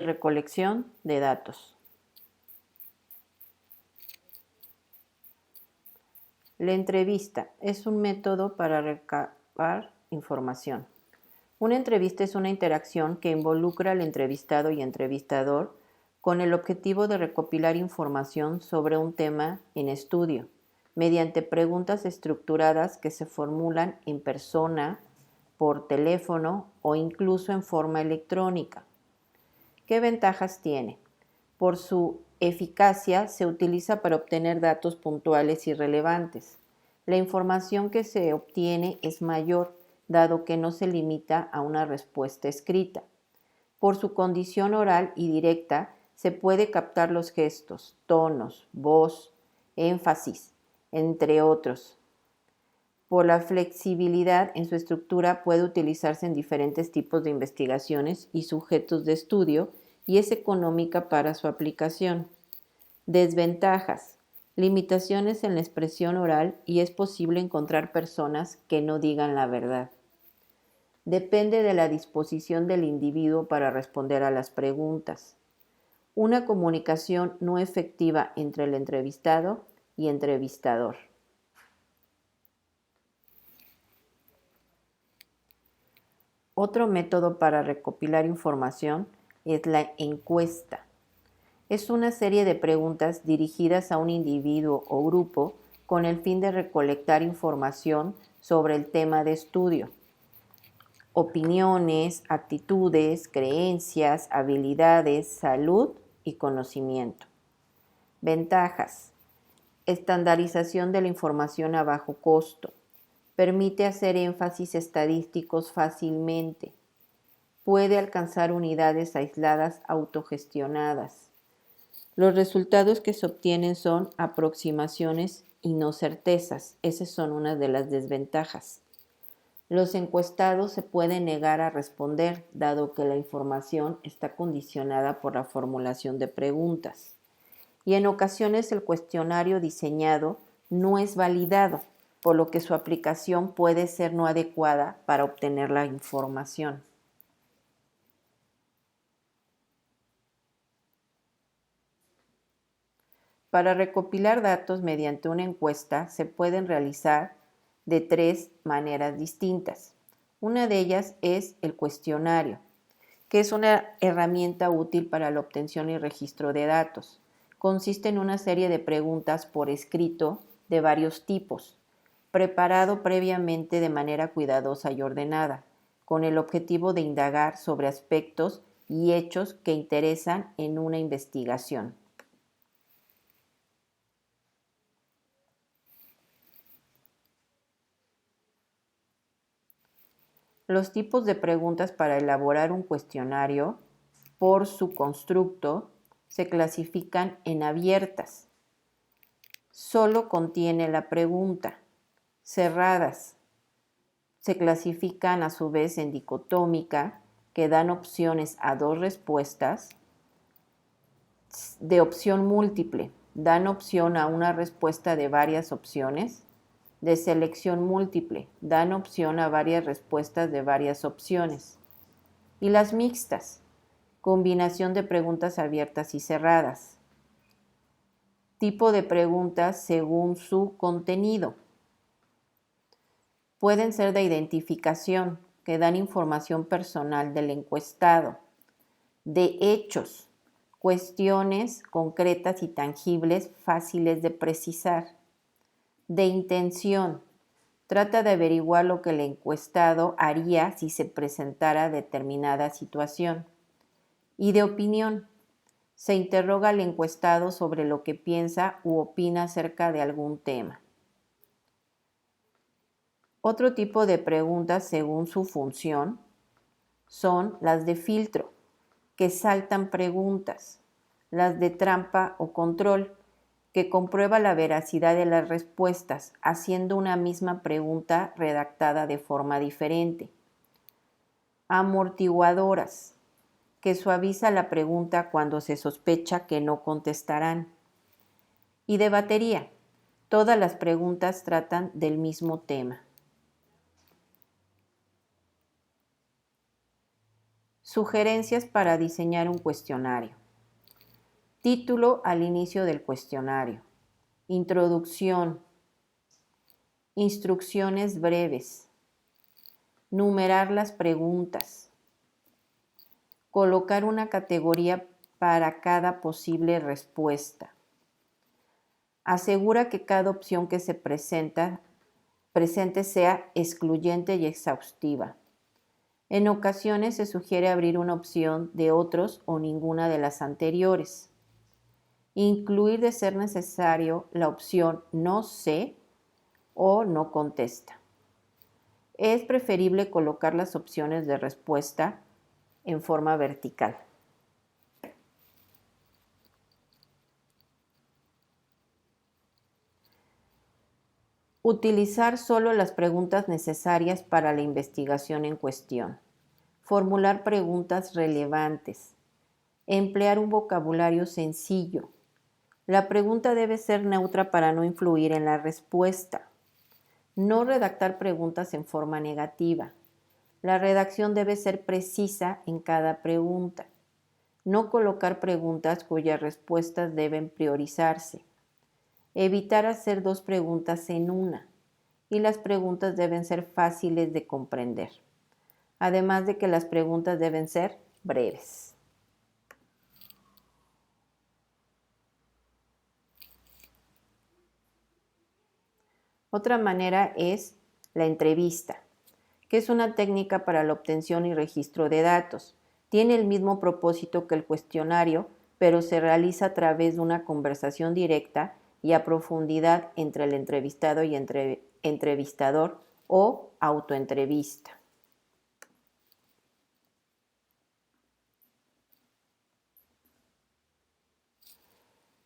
Recolección de datos. La entrevista es un método para recabar información. Una entrevista es una interacción que involucra al entrevistado y entrevistador con el objetivo de recopilar información sobre un tema en estudio, mediante preguntas estructuradas que se formulan en persona, por teléfono o incluso en forma electrónica. ¿Qué ventajas tiene? Por su eficacia se utiliza para obtener datos puntuales y relevantes. La información que se obtiene es mayor, dado que no se limita a una respuesta escrita. Por su condición oral y directa, se puede captar los gestos, tonos, voz, énfasis, entre otros. Por la flexibilidad en su estructura, puede utilizarse en diferentes tipos de investigaciones y sujetos de estudio y es económica para su aplicación. Desventajas. Limitaciones en la expresión oral y es posible encontrar personas que no digan la verdad. Depende de la disposición del individuo para responder a las preguntas. Una comunicación no efectiva entre el entrevistado y entrevistador. Otro método para recopilar información es la encuesta. Es una serie de preguntas dirigidas a un individuo o grupo con el fin de recolectar información sobre el tema de estudio. Opiniones, actitudes, creencias, habilidades, salud y conocimiento. Ventajas. Estandarización de la información a bajo costo. Permite hacer énfasis estadísticos fácilmente. Puede alcanzar unidades aisladas autogestionadas. Los resultados que se obtienen son aproximaciones y no certezas. Esas son unas de las desventajas. Los encuestados se pueden negar a responder, dado que la información está condicionada por la formulación de preguntas. Y en ocasiones el cuestionario diseñado no es validado, por lo que su aplicación puede ser no adecuada para obtener la información. Para recopilar datos mediante una encuesta se pueden realizar de 3 maneras distintas. Una de ellas es el cuestionario, que es una herramienta útil para la obtención y registro de datos. Consiste en una serie de preguntas por escrito de varios tipos, preparado previamente de manera cuidadosa y ordenada, con el objetivo de indagar sobre aspectos y hechos que interesan en una investigación. Los tipos de preguntas para elaborar un cuestionario, por su constructo, se clasifican en abiertas. Solo contiene la pregunta. Cerradas. Se clasifican a su vez en dicotómica, que dan opciones a 2 respuestas. De opción múltiple, dan opción a una respuesta de varias opciones. De selección múltiple, dan opción a varias respuestas de varias opciones. Y las mixtas, combinación de preguntas abiertas y cerradas. Tipo de preguntas según su contenido. Pueden ser de identificación, que dan información personal del encuestado. De hechos, cuestiones concretas y tangibles fáciles de precisar. De intención, trata de averiguar lo que el encuestado haría si se presentara determinada situación. Y de opinión, se interroga al encuestado sobre lo que piensa u opina acerca de algún tema. Otro tipo de preguntas según su función son las de filtro, que saltan preguntas, las de trampa o control, que comprueba la veracidad de las respuestas, haciendo una misma pregunta redactada de forma diferente. Amortiguadoras, que suaviza la pregunta cuando se sospecha que no contestarán. Y de batería, todas las preguntas tratan del mismo tema. Sugerencias para diseñar un cuestionario. Título al inicio del cuestionario. Introducción. Instrucciones breves. Numerar las preguntas. Colocar una categoría para cada posible respuesta. Asegura que cada opción que se presente sea excluyente y exhaustiva. En ocasiones se sugiere abrir una opción de otros o ninguna de las anteriores. Incluir de ser necesario la opción no sé o no contesta. Es preferible colocar las opciones de respuesta en forma vertical. Utilizar solo las preguntas necesarias para la investigación en cuestión. Formular preguntas relevantes. Emplear un vocabulario sencillo. La pregunta debe ser neutra para no influir en la respuesta. No redactar preguntas en forma negativa. La redacción debe ser precisa en cada pregunta. No colocar preguntas cuyas respuestas deben priorizarse. Evitar hacer dos preguntas en una. Y las preguntas deben ser fáciles de comprender. Además de que las preguntas deben ser breves. Otra manera es la entrevista, que es una técnica para la obtención y registro de datos. Tiene el mismo propósito que el cuestionario, pero se realiza a través de una conversación directa y a profundidad entre el entrevistado y entrevistador o autoentrevista.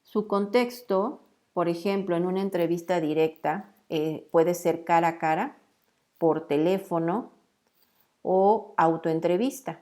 Su contexto, por ejemplo, en una entrevista directa, puede ser cara a cara, por teléfono o autoentrevista.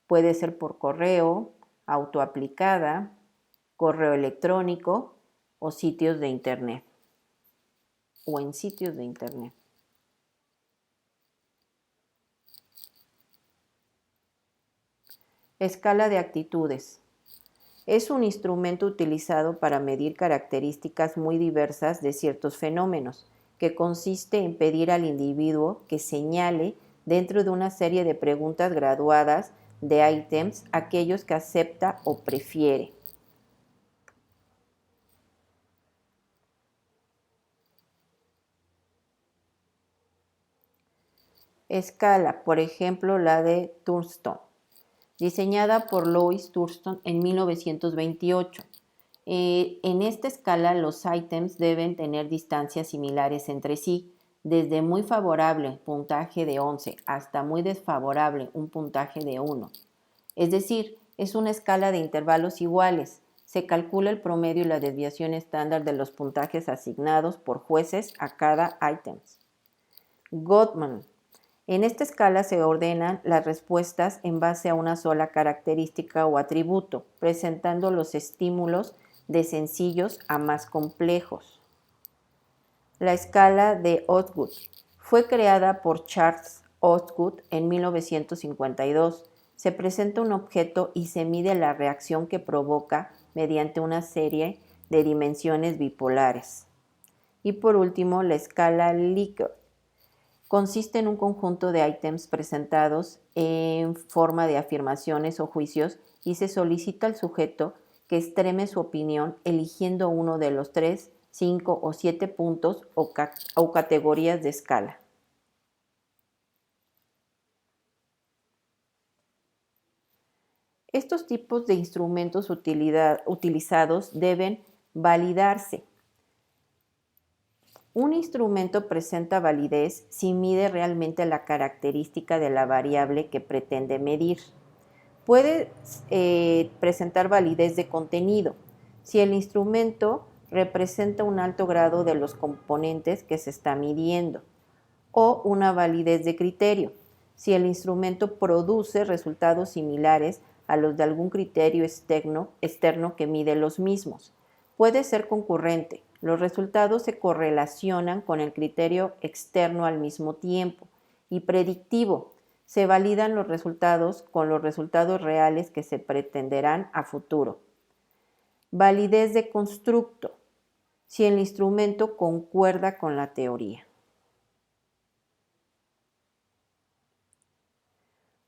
Puede ser por correo, autoaplicada, correo electrónico o sitios de internet. O en sitios de internet. Escala de actitudes. Es un instrumento utilizado para medir características muy diversas de ciertos fenómenos, que consiste en pedir al individuo que señale dentro de una serie de preguntas graduadas de ítems aquellos que acepta o prefiere. Escala, por ejemplo, la de Thurston, diseñada por Louis Thurston en 1928. En esta escala los ítems deben tener distancias similares entre sí, desde muy favorable, puntaje de 11, hasta muy desfavorable, un puntaje de 1. Es decir, es una escala de intervalos iguales. Se calcula el promedio y la desviación estándar de los puntajes asignados por jueces a cada ítem. Gottman. En esta escala se ordenan las respuestas en base a una sola característica o atributo, presentando los estímulos de sencillos a más complejos. La escala de Osgood fue creada por Charles Osgood en 1952. Se presenta un objeto y se mide la reacción que provoca mediante una serie de dimensiones bipolares. Y por último, la escala Likert consiste en un conjunto de ítems presentados en forma de afirmaciones o juicios y se solicita al sujeto que extreme su opinión eligiendo uno de los 3, 5 o 7 puntos o categorías de escala. Estos tipos de instrumentos utilizados deben validarse. Un instrumento presenta validez si mide realmente la característica de la variable que pretende medir. Puede presentar validez de contenido si el instrumento representa un alto grado de los componentes que se está midiendo, o una validez de criterio si el instrumento produce resultados similares a los de algún criterio externo que mide los mismos. Puede ser concurrente. Los resultados se correlacionan con el criterio externo al mismo tiempo. Y predictivo. Se validan los resultados con los resultados reales que se pretenderán a futuro. Validez de constructo, si el instrumento concuerda con la teoría.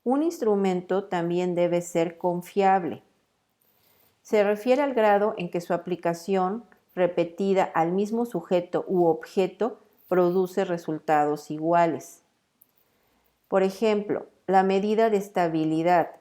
Un instrumento también debe ser confiable. Se refiere al grado en que su aplicación repetida al mismo sujeto u objeto produce resultados iguales. Por ejemplo, la medida de estabilidad,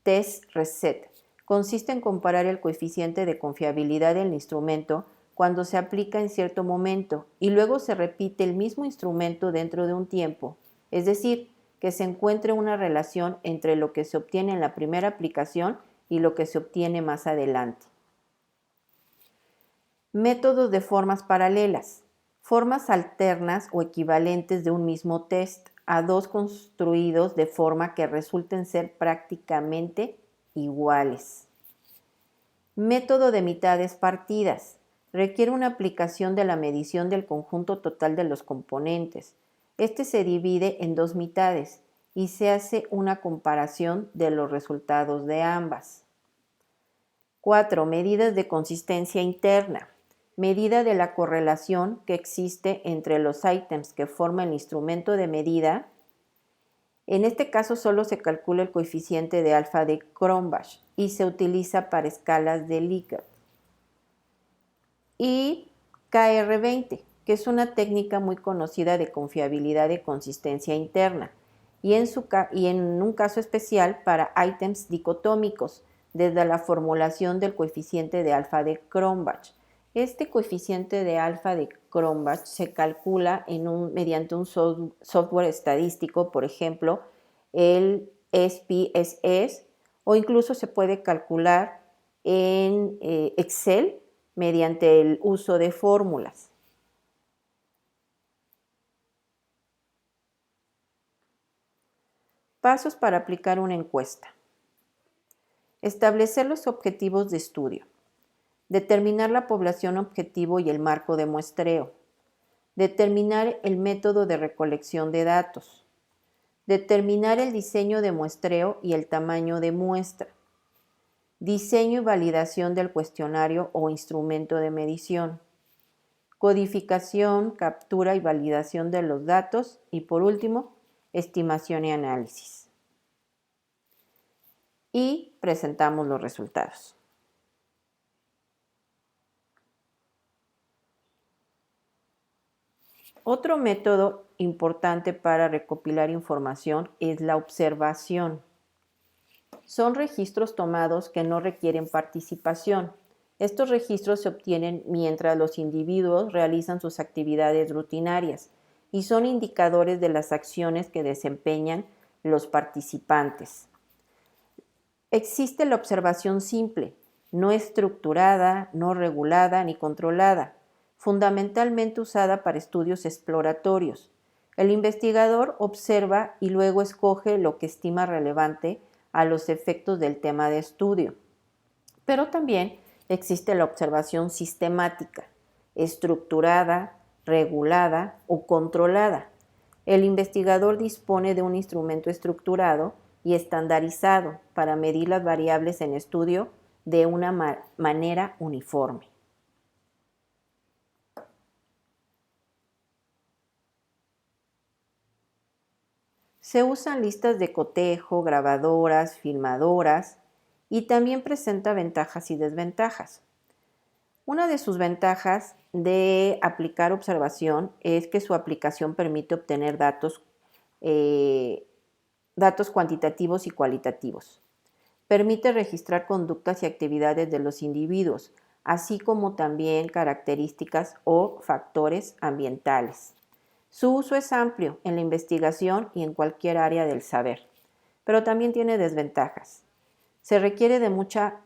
test reset, consiste en comparar el coeficiente de confiabilidad del instrumento cuando se aplica en cierto momento y luego se repite el mismo instrumento dentro de un tiempo, es decir, que se encuentre una relación entre lo que se obtiene en la primera aplicación y lo que se obtiene más adelante. Métodos de formas paralelas. Formas alternas o equivalentes de un mismo test a dos construidos de forma que resulten ser prácticamente iguales. Método de mitades partidas. Requiere una aplicación de la medición del conjunto total de los componentes. Este se divide en dos mitades y se hace una comparación de los resultados de ambas. 4. Medidas de consistencia interna. Medida de la correlación que existe entre los ítems que forman el instrumento de medida. En este caso solo se calcula el coeficiente de alfa de Cronbach y se utiliza para escalas de Likert. Y KR20, que es una técnica muy conocida de confiabilidad de consistencia interna, y en un caso especial para ítems dicotómicos, desde la formulación del coeficiente de alfa de Cronbach. Este coeficiente de alfa de Cronbach se calcula mediante un software estadístico, por ejemplo, el SPSS, o incluso se puede calcular en Excel mediante el uso de fórmulas. Pasos para aplicar una encuesta. Establecer los objetivos de estudio. Determinar la población objetivo y el marco de muestreo. Determinar el método de recolección de datos. Determinar el diseño de muestreo y el tamaño de muestra. Diseño y validación del cuestionario o instrumento de medición. Codificación, captura y validación de los datos. Y por último, estimación y análisis. Y presentamos los resultados. Otro método importante para recopilar información es la observación. Son registros tomados que no requieren participación. Estos registros se obtienen mientras los individuos realizan sus actividades rutinarias y son indicadores de las acciones que desempeñan los participantes. Existe la observación simple, no estructurada, no regulada ni controlada, fundamentalmente usada para estudios exploratorios. El investigador observa y luego escoge lo que estima relevante a los efectos del tema de estudio. Pero también existe la observación sistemática, estructurada, regulada o controlada. El investigador dispone de un instrumento estructurado y estandarizado para medir las variables en estudio de una manera uniforme. Se usan listas de cotejo, grabadoras, filmadoras y también presenta ventajas y desventajas. Una de sus ventajas de aplicar observación es que su aplicación permite obtener datos cuantitativos y cualitativos. Permite registrar conductas y actividades de los individuos, así como también características o factores ambientales. Su uso es amplio en la investigación y en cualquier área del saber, pero también tiene desventajas. Se requiere de mucha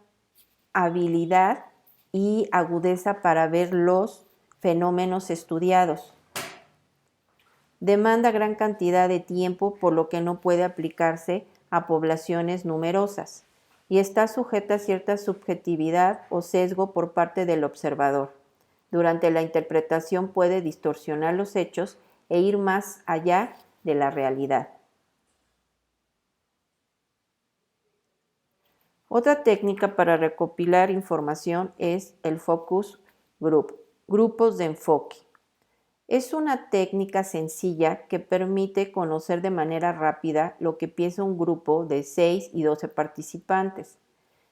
habilidad y agudeza para ver los fenómenos estudiados. Demanda gran cantidad de tiempo, por lo que no puede aplicarse a poblaciones numerosas y está sujeta a cierta subjetividad o sesgo por parte del observador. Durante la interpretación puede distorsionar los hechos e ir más allá de la realidad. Otra técnica para recopilar información es el focus group, grupos de enfoque. Es una técnica sencilla que permite conocer de manera rápida lo que piensa un grupo de 6 y 12 participantes,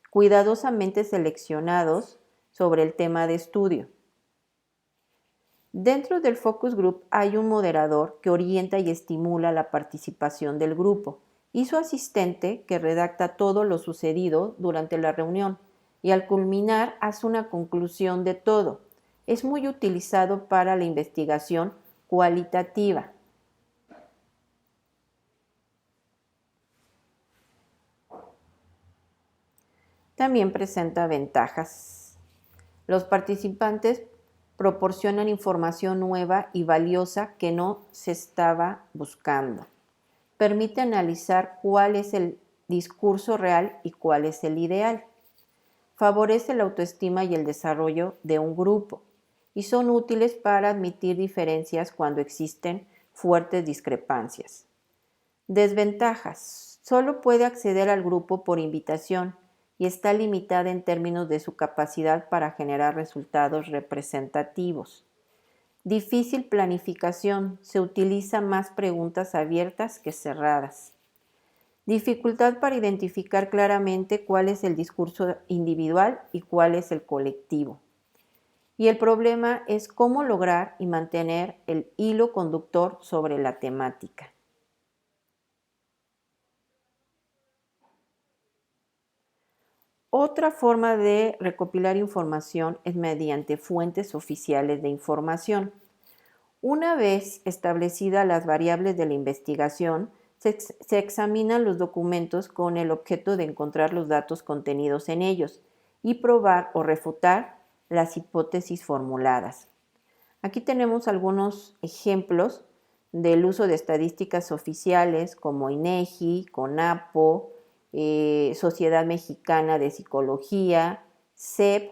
cuidadosamente seleccionados sobre el tema de estudio. Dentro del focus group hay un moderador que orienta y estimula la participación del grupo y su asistente que redacta todo lo sucedido durante la reunión y al culminar hace una conclusión de todo. Es muy utilizado para la investigación cualitativa. También presenta ventajas. Los participantes proporcionan información nueva y valiosa que no se estaba buscando. Permite analizar cuál es el discurso real y cuál es el ideal. Favorece la autoestima y el desarrollo de un grupo y son útiles para admitir diferencias cuando existen fuertes discrepancias. Desventajas. Solo puede acceder al grupo por invitación y está limitada en términos de su capacidad para generar resultados representativos. Difícil planificación. Se utiliza más preguntas abiertas que cerradas. Dificultad para identificar claramente cuál es el discurso individual y cuál es el colectivo. Y el problema es cómo lograr y mantener el hilo conductor sobre la temática. Otra forma de recopilar información es mediante fuentes oficiales de información. Una vez establecidas las variables de la investigación, se examinan los documentos con el objeto de encontrar los datos contenidos en ellos y probar o refutar las hipótesis formuladas. Aquí tenemos algunos ejemplos del uso de estadísticas oficiales como INEGI, CONAPO, Sociedad Mexicana de Psicología, CEP